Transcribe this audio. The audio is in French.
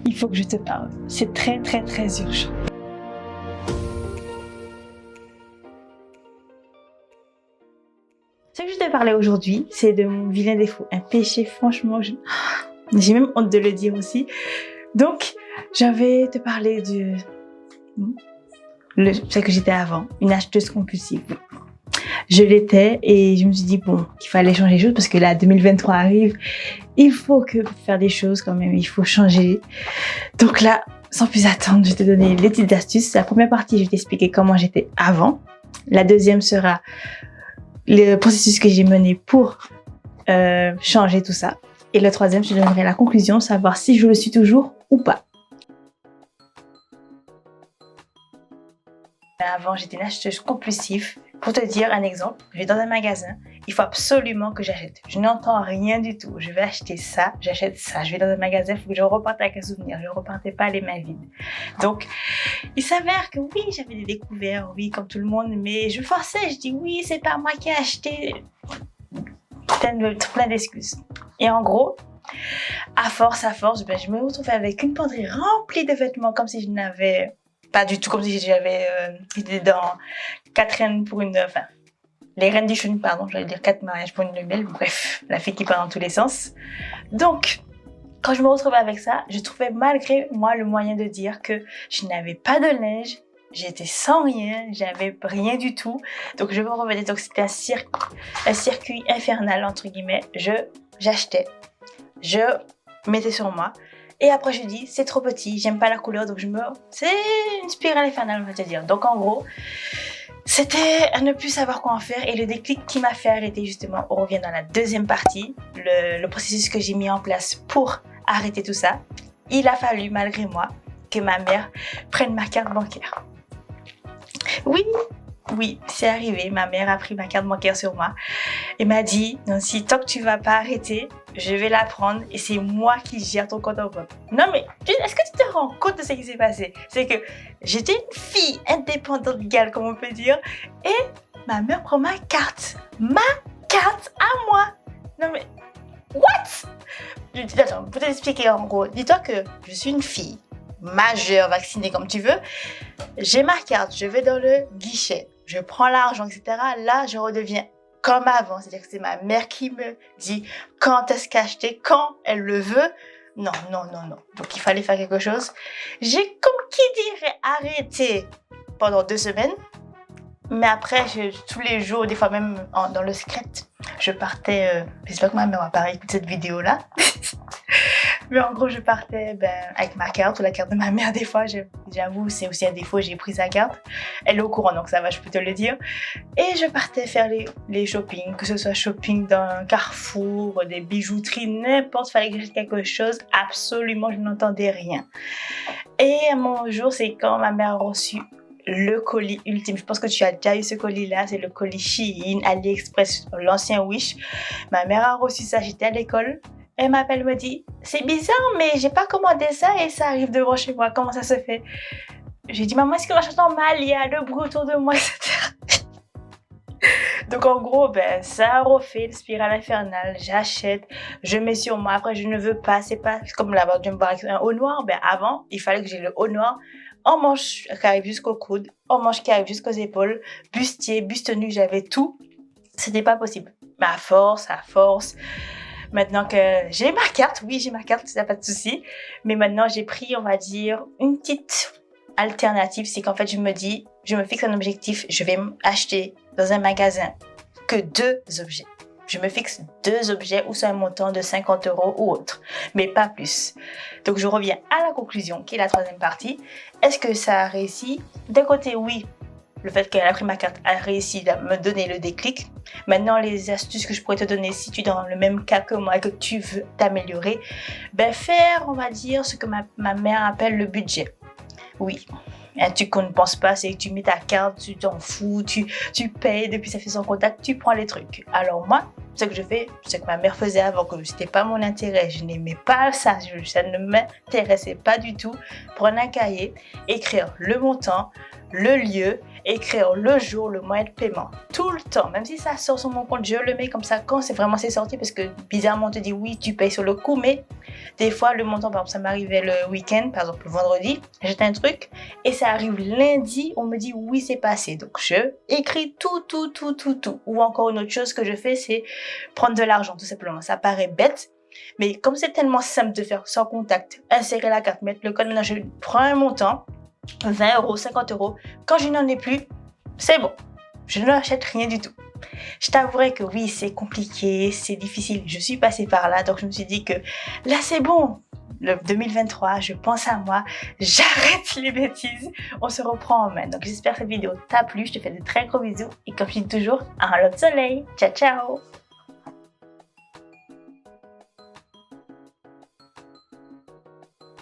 Il faut que je te parle. C'est très, très, très urgent. Ce que je te parlais aujourd'hui, c'est de mon vilain défaut. Un péché, franchement, j'ai même honte de le dire aussi. Donc, je vais te parler de ce que j'étais avant, une acheteuse compulsive. Je l'étais et je me suis dit, bon, qu'il fallait changer les choses parce que là, 2023 arrive. Il faut faire des choses quand même, il faut changer. Donc là, sans plus attendre, je vais te donner les petites astuces. La première partie, je vais t'expliquer comment j'étais avant. La deuxième sera le processus que j'ai mené pour changer tout ça. Et le troisième, je te donnerai la conclusion, savoir si je le suis toujours ou pas. Avant, j'étais une acheteuse compulsive. Pour te dire un exemple, je vais dans un magasin, il faut absolument que j'achète. Je n'entends rien du tout. Je vais acheter ça, j'achète ça. Je vais dans un magasin, il faut que je reparte avec un souvenir. Je ne repartais pas les mains vides. Donc, il s'avère que oui, j'avais des découvertes, oui, comme tout le monde, mais je forçais. Je dis oui, c'est pas moi qui ai acheté. Plein d'excuses. Et en gros, à force, je me retrouvais avec une penderie remplie de vêtements comme si je n'avais pas du tout, comme si j'avais été dans 4 reines pour une... Enfin, les reines du chou, pardon, j'allais dire 4 mariages pour une belle. Bref, la fille qui part dans tous les sens. Donc, quand je me retrouvais avec ça, je trouvais malgré moi le moyen de dire que je n'avais pas de linge, j'étais sans rien, j'avais rien du tout. Donc, je me revenais. Donc, c'était un circuit infernal, entre guillemets. J'achetais, je mettais sur moi. Et après, je dis, c'est trop petit, j'aime pas la couleur, donc c'est une spirale infernale, on va te dire. Donc, en gros, c'était à ne plus savoir quoi en faire. Et le déclic qui m'a fait arrêter, justement, on revient dans la deuxième partie, le processus que j'ai mis en place pour arrêter tout ça. Il a fallu, malgré moi, que ma mère prenne ma carte bancaire. Oui, c'est arrivé. Ma mère a pris ma carte bancaire sur moi et m'a dit, Nancy, tant que tu vas pas arrêter, je vais la prendre et c'est moi qui gère ton compte en banque. Non mais, est-ce que tu te rends compte de ce qui s'est passé? C'est que j'étais une fille indépendante légale, comme on peut dire, et ma mère prend ma carte à moi. Non mais, what? Je dis, attends, pour t'expliquer en gros, dis-toi que je suis une fille majeure, vaccinée comme tu veux. J'ai ma carte, je vais dans le guichet, je prends l'argent, etc. Là, je redeviens comme avant. C'est-à-dire que c'est ma mère qui me dit quand est-ce qu'acheter, quand elle le veut. Non. Donc, il fallait faire quelque chose. J'ai, comme qui dirait, arrêté pendant 2 semaines. Mais après, tous les jours, des fois même dans le script, je partais... J'espère que ma mère va pas écouter cette vidéo-là. Mais en gros, je partais avec ma carte ou la carte de ma mère. Des fois, j'avoue, c'est aussi un défaut, j'ai pris sa carte. Elle est au courant, donc ça va, je peux te le dire. Et je partais faire les shopping, que ce soit shopping dans un Carrefour, des bijouteries, n'importe, fallait que j'achète quelque chose. Absolument, je n'entendais rien. Et à mon jour, c'est quand ma mère a reçu le colis ultime. Je pense que tu as déjà eu ce colis-là. C'est le colis Shein, AliExpress, l'ancien Wish. Ma mère a reçu ça, j'étais à l'école. Elle m'appelle, me dit, c'est bizarre, mais j'ai pas commandé ça et ça arrive devant chez moi. Comment ça se fait? J'ai dit, maman, est-ce que j'entends mal? Il y a le bruit autour de moi, etc. Donc en gros, ça a refait le spirale infernale. J'achète, je mets sur moi. Après, je ne veux pas. C'est pas comme là-bas, je me barre avec un haut noir. Avant, il fallait que j'ai le haut noir en manche qui arrive jusqu'au coude, en manche qui arrive jusqu'aux épaules, bustier, buste nu, j'avais tout. C'était pas possible. Mais à force. Maintenant que j'ai ma carte, oui, j'ai ma carte, ça n'a pas de souci. Mais maintenant, j'ai pris, on va dire, une petite alternative. C'est qu'en fait, je me fixe un objectif. Je vais acheter dans un magasin que 2 objets. Je me fixe 2 objets ou c'est un montant de 50 € ou autre, mais pas plus. Donc, je reviens à la conclusion, qui est la troisième partie. Est-ce que ça a réussi? D'un côté, oui. Le fait qu'elle a pris ma carte a réussi à me donner le déclic. Maintenant, les astuces que je pourrais te donner si tu es dans le même cas que moi et que tu veux t'améliorer, faire, on va dire, ce que ma mère appelle le budget. Oui, un truc qu'on ne pense pas, c'est que tu mets ta carte, tu t'en fous, tu payes, depuis ça fait sans contact, tu prends les trucs. Alors moi, ce que je fais, ce que ma mère faisait avant, que c'était pas mon intérêt, je n'aimais pas ça, ça ne m'intéressait pas du tout. Prendre un cahier, écrire le montant, le lieu, écrire le jour, le moyen de paiement, tout le temps, même si ça sort sur mon compte, je le mets comme ça quand c'est sorti, parce que bizarrement on te dit oui, tu payes sur le coup, mais des fois le montant, par exemple, ça m'arrivait le week-end, par exemple le vendredi, j'achète un truc et ça arrive lundi, on me dit oui, c'est passé, donc je écris tout. Ou encore une autre chose que je fais, c'est prendre de l'argent, tout simplement. Ça paraît bête, mais comme c'est tellement simple de faire sans contact, insérer la carte, mettre le code, maintenant je prends un montant, 20 euros, 50 euros. Quand je n'en ai plus, c'est bon. Je n'achète rien du tout. Je t'avouerai que oui, c'est compliqué, c'est difficile. Je suis passée par là, donc je me suis dit que là, c'est bon. Le 2023, je pense à moi, j'arrête les bêtises, on se reprend en main. Donc j'espère que cette vidéo t'a plu, je te fais de très gros bisous et comme je dis toujours, un lot de soleil. Ciao, ciao!